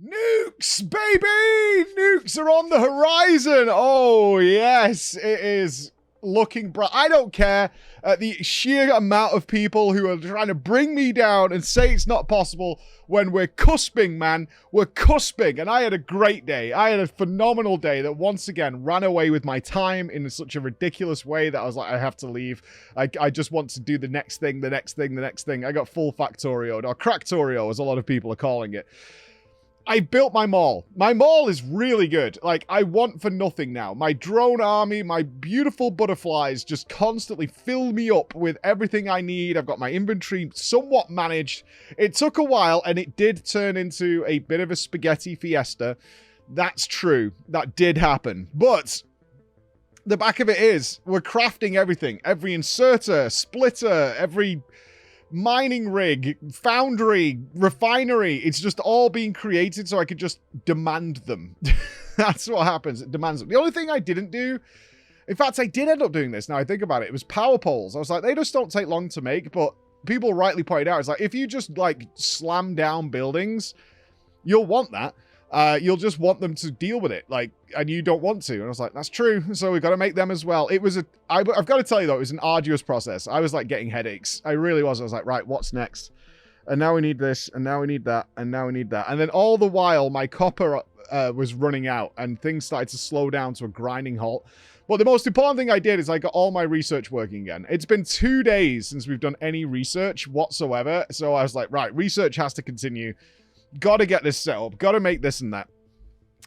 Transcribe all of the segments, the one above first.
Nukes, baby! Nukes are on the horizon! Oh, yes, it is looking bright. I don't care the sheer amount of people who are trying to bring me down and say it's not possible when we're cusping, man. We're cusping, and I had a great day. I had a phenomenal day that once again ran away with my time in such a ridiculous way that I was like, I have to leave. I just want to do the next thing, the next thing, the next thing. I got full Factorio, or Cracktorio, as a lot of people are calling it. I built my mall. My mall is really good. Like, I want for nothing now. My drone army, my beautiful butterflies just constantly fill me up with everything I need. I've got my inventory somewhat managed. It took a while, and it did turn into a bit of a spaghetti fiesta. That's true. That did happen. But the back of it is, we're crafting everything. Every inserter, splitter, every mining rig, foundry, refinery, it's just all being created so I could just demand them. That's what happens. It demands them. The only thing I didn't do, in fact, I did end up doing this now I think about it, it was power poles. I was like, they just don't take long to make, but people rightly pointed out, it's like, if you just, like, slam down buildings, you'll want that. You'll just want them to deal with it, like, and you don't want to. And I was like, that's true. So we've got to make them as well. It was I've got to tell you though, it was an arduous process. I was like getting headaches. I really was. I was like, right, what's next? And now we need this, and now we need that, and now we need that. And then all the while, my copper was running out, and things started to slow down to a grinding halt. But the most important thing I did is I got all my research working again. It's been 2 days since we've done any research whatsoever. So I was like, right, research has to continue. Got to get this set up. Got to make this and that.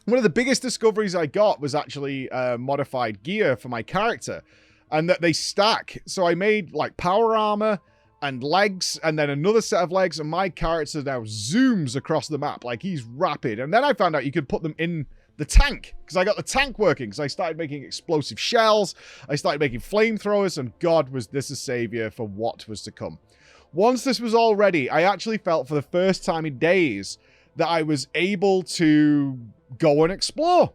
One of the biggest discoveries I got was actually modified gear for my character, and that they stack. So I made like power armor and legs, and then another set of legs, and my character now zooms across the map like he's rapid. And then I found out you could put them in the tank, because I got the tank working, because I started making explosive shells, I started making flamethrowers, and God, was this a savior for what was to come. Once this was all ready, I actually felt for the first time in days that I was able to go and explore.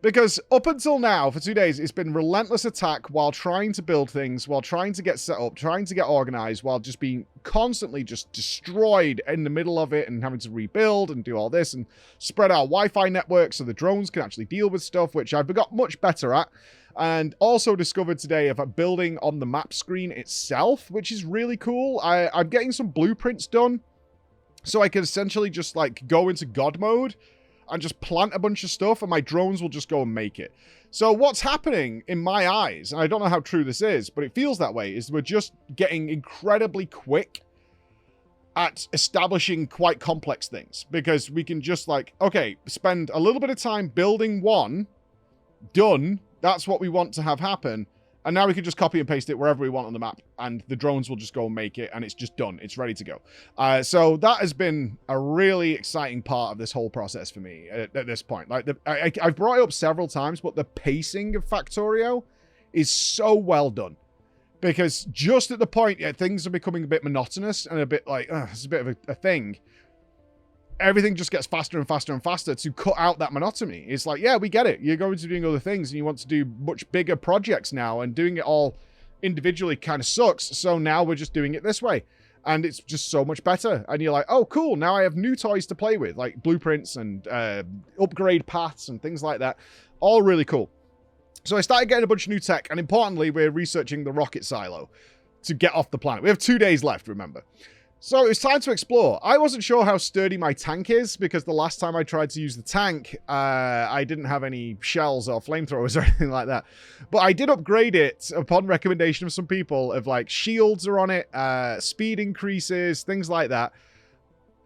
Because up until now, for 2 days, it's been relentless attack while trying to build things, while trying to get set up, trying to get organized, while just being constantly just destroyed in the middle of it and having to rebuild and do all this and spread our Wi-Fi network so the drones can actually deal with stuff, which I've got much better at. And also discovered today of a building on the map screen itself, which is really cool. I'm getting some blueprints done so I can essentially just like go into God mode and just plant a bunch of stuff, and my drones will just go and make it. So what's happening in my eyes, and I don't know how true this is, but it feels that way, is we're just getting incredibly quick at establishing quite complex things, because we can just like, okay, spend a little bit of time building one, done. That's what we want to have happen. And now we can just copy and paste it wherever we want on the map, and the drones will just go and make it, and it's just done. It's ready to go. So that has been a really exciting part of this whole process for me at this point. Like, I've brought it up several times, but the pacing of Factorio is so well done. Because just at the point, things are becoming a bit monotonous and a bit like, it's a bit of a thing. Everything just gets faster and faster and faster to cut out that monotony. It's like, yeah, we get it. You're going to be doing other things, and you want to do much bigger projects now, and doing it all individually kind of sucks. So now we're just doing it this way, and it's just so much better. And you're like, oh, cool. Now I have new toys to play with, like blueprints and upgrade paths and things like that. All really cool. So I started getting a bunch of new tech, and importantly, we're researching the rocket silo to get off the planet. We have 2 days left, remember. So it's time to explore. I wasn't sure how sturdy my tank is, because the last time I tried to use the tank, I didn't have any shells or flamethrowers or anything like that. But I did upgrade it upon recommendation of some people, of like shields are on it, speed increases, things like that.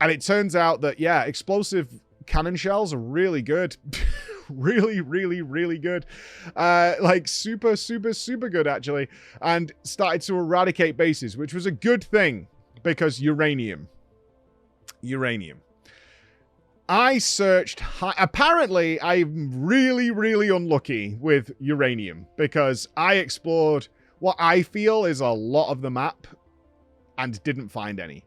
And it turns out that, yeah, explosive cannon shells are really good. Really, really, really good. Like super, super, super good, actually. And started to eradicate bases, which was a good thing. Because uranium. I searched high. Apparently, I'm really, really unlucky with uranium, because I explored what I feel is a lot of the map and didn't find any.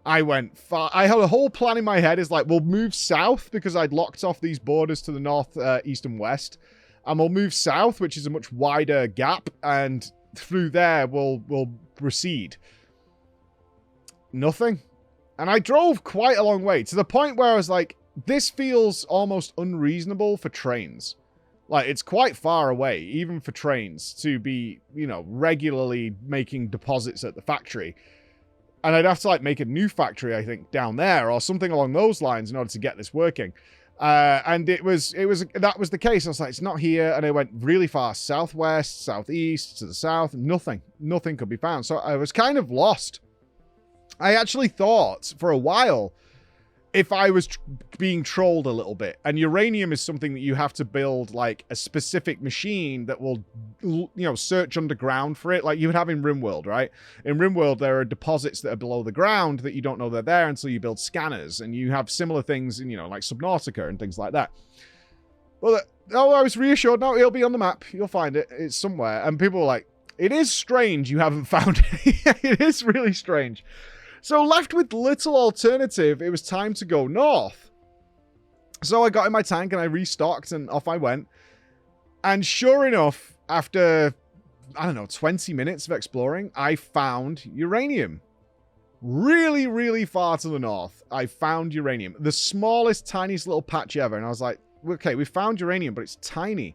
I went far. I had a whole plan in my head, is like, we'll move south, because I'd locked off these borders to the north, east, and west. And we'll move south, which is a much wider gap, and through there we'll proceed. Nothing. And I drove quite a long way, to the point where I was like, this feels almost unreasonable for trains. Like, it's quite far away, even for trains, to be, you know, regularly making deposits at the factory. And I'd have to, like, make a new factory, I think, down there, or something along those lines in order to get this working. And that was the case. I was like, it's not here. And I went really far southwest, southeast, to the south. Nothing could be found. So I was kind of lost. I actually thought for a while, if I was being trolled a little bit, and uranium is something that you have to build like a specific machine that will, you know, search underground for it, like you would have in RimWorld, right? In RimWorld, there are deposits that are below the ground that you don't know they're there until you build scanners, and you have similar things in, you know, like Subnautica and things like that. Well, I was reassured, no, it'll be on the map, you'll find it, it's somewhere. And people were like, it is strange you haven't found it. It is really strange. So left with little alternative, it was time to go north. So I got in my tank and I restocked and off I went. And sure enough, after, I don't know, 20 minutes of exploring, I found uranium. Really, really far to the north, I found uranium. The smallest, tiniest little patch ever. And I was like, okay, we found uranium, but it's tiny.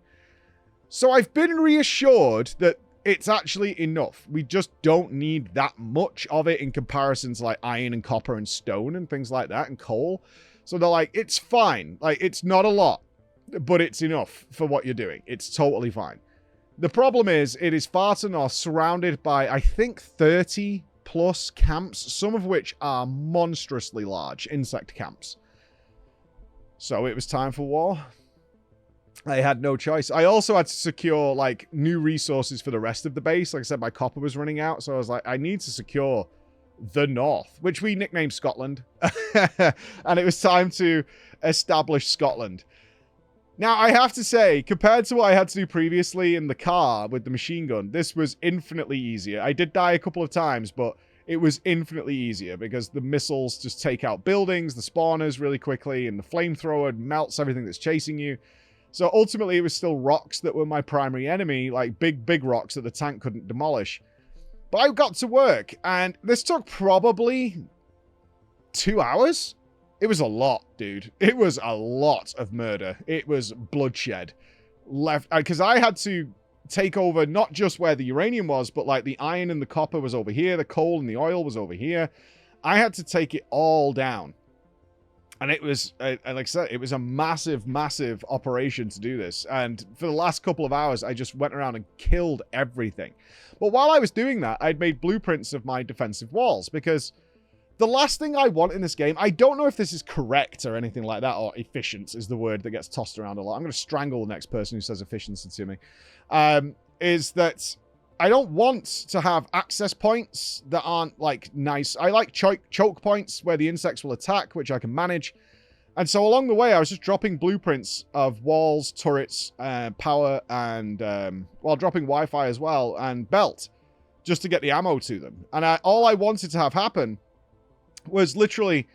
So I've been reassured that it's actually enough. We just don't need that much of it in comparison to like iron and copper and stone and things like that and coal. So they're like, it's fine. Like, it's not a lot, but it's enough for what you're doing. It's totally fine. The problem is it is far to north, surrounded by, I think, 30 plus camps, some of which are monstrously large insect camps. So it was time for war. I had no choice. I also had to secure, like, new resources for the rest of the base. Like I said, my copper was running out, so I was like, I need to secure the north, which we nicknamed Scotland. And it was time to establish Scotland. Now, I have to say, compared to what I had to do previously in the car with the machine gun, this was infinitely easier. I did die a couple of times, but it was infinitely easier because the missiles just take out buildings, the spawners really quickly, and the flamethrower melts everything that's chasing you. So ultimately, it was still rocks that were my primary enemy, like big rocks that the tank couldn't demolish. But I got to work, and this took probably 2 hours. It was a lot, dude. It was a lot of murder. It was bloodshed. Because I had to take over not just where the uranium was, but like the iron and the copper was over here, the coal and the oil was over here. I had to take it all down. And it was, like I said, it was a massive, massive operation to do this. And for the last couple of hours, I just went around and killed everything. But while I was doing that, I'd made blueprints of my defensive walls. Because the last thing I want in this game, I don't know if this is correct or anything like that, or efficient is the word that gets tossed around a lot. I'm going to strangle the next person who says efficiency to me. Is that I don't want to have access points that aren't, like, nice. I like choke points where the insects will attack, which I can manage. And so along the way, I was just dropping blueprints of walls, turrets, power, and, while dropping Wi-Fi as well, and belt, just to get the ammo to them. And all I wanted to have happen was literally,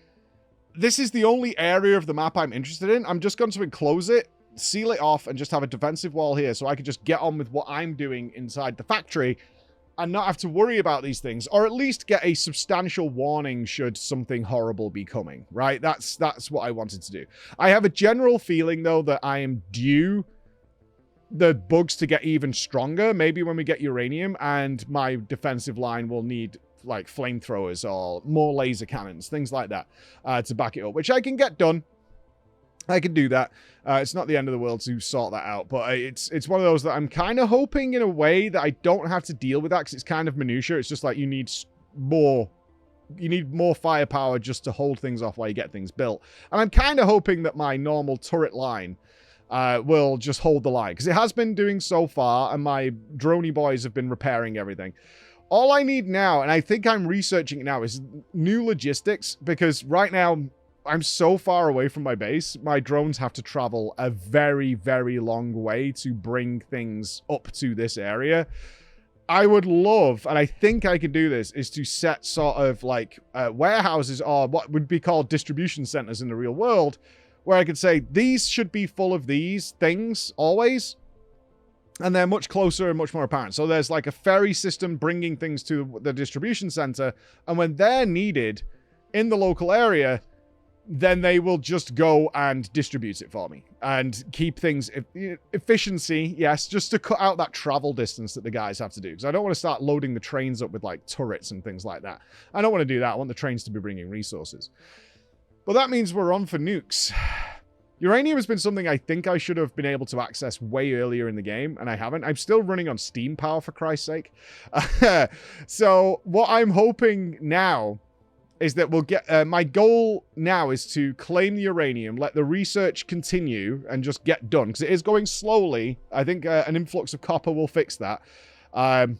this is the only area of the map I'm interested in. I'm just going to enclose it, seal it off, and just have a defensive wall here so I could just get on with what I'm doing inside the factory and not have to worry about these things, or at least get a substantial warning should something horrible be coming, right? That's what I wanted to do. I have a general feeling, though, that I am due the bugs to get even stronger, maybe when we get uranium, and my defensive line will need, like, flamethrowers or more laser cannons, things like that, to back it up, which I can get done. I can do that. It's not the end of the world to sort that out, but it's one of those that I'm kind of hoping in a way that I don't have to deal with that, because it's kind of minutia. It's just like you need more firepower just to hold things off while you get things built. And I'm kind of hoping that my normal turret line will just hold the line, because it has been doing so far, and my droney boys have been repairing everything. All I need now, and I think I'm researching it now, is new logistics, because right now I'm so far away from my base, my drones have to travel a very, very long way to bring things up to this area. I would love, and I think I can do this, is to set sort of like warehouses, or what would be called distribution centers in the real world, where I could say, these should be full of these things always, and they're much closer and much more apparent. So there's like a ferry system bringing things to the distribution center, and when they're needed, in the local area, then they will just go and distribute it for me and keep things efficiency. Yes, just to cut out that travel distance that the guys have to do. Because I don't want to start loading the trains up with like turrets and things like that. I don't want to do that. I want the trains to be bringing resources. But that means we're on for nukes. Uranium has been something I think I should have been able to access way earlier in the game, and I haven't. I'm still running on Steam power, for Christ's sake. So what I'm hoping now is that we'll get... my goal now is to claim the uranium, let the research continue, and just get done. Because it is going slowly. I think an influx of copper will fix that. And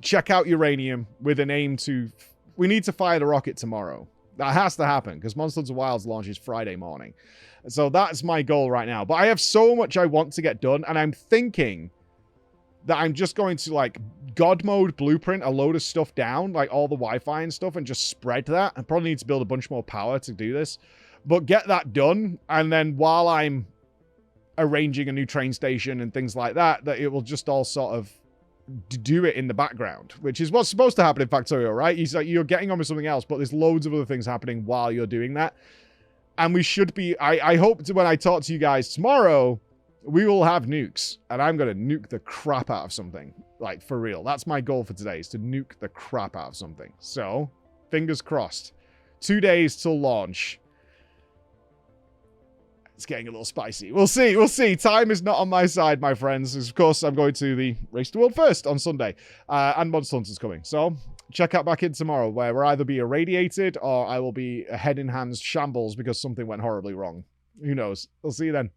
check out uranium with an aim to... We need to fire the rocket tomorrow. That has to happen, because Monster Hunter Wilds launches Friday morning. So that's my goal right now. But I have so much I want to get done, and I'm thinking that I'm just going to, like, God mode blueprint a load of stuff down, like all the Wi-Fi and stuff, and just spread that. I probably need to build a bunch more power to do this. But get that done, and then while I'm arranging a new train station and things like that, that it will just all sort of do it in the background, which is what's supposed to happen in Factorio, right? You're getting on with something else, but there's loads of other things happening while you're doing that. And we should be... I hope when I talk to you guys tomorrow, we will have nukes, and I'm going to nuke the crap out of something. Like, for real. That's my goal for today, is to nuke the crap out of something. So, fingers crossed. 2 days till launch. It's getting a little spicy. We'll see. We'll see. Time is not on my side, my friends. Of course, I'm going to the Race to the World First on Sunday. And Monster Hunter's coming. So, check out back in tomorrow, where we'll either be irradiated or I will be a head in hands shambles because something went horribly wrong. Who knows? We'll see you then.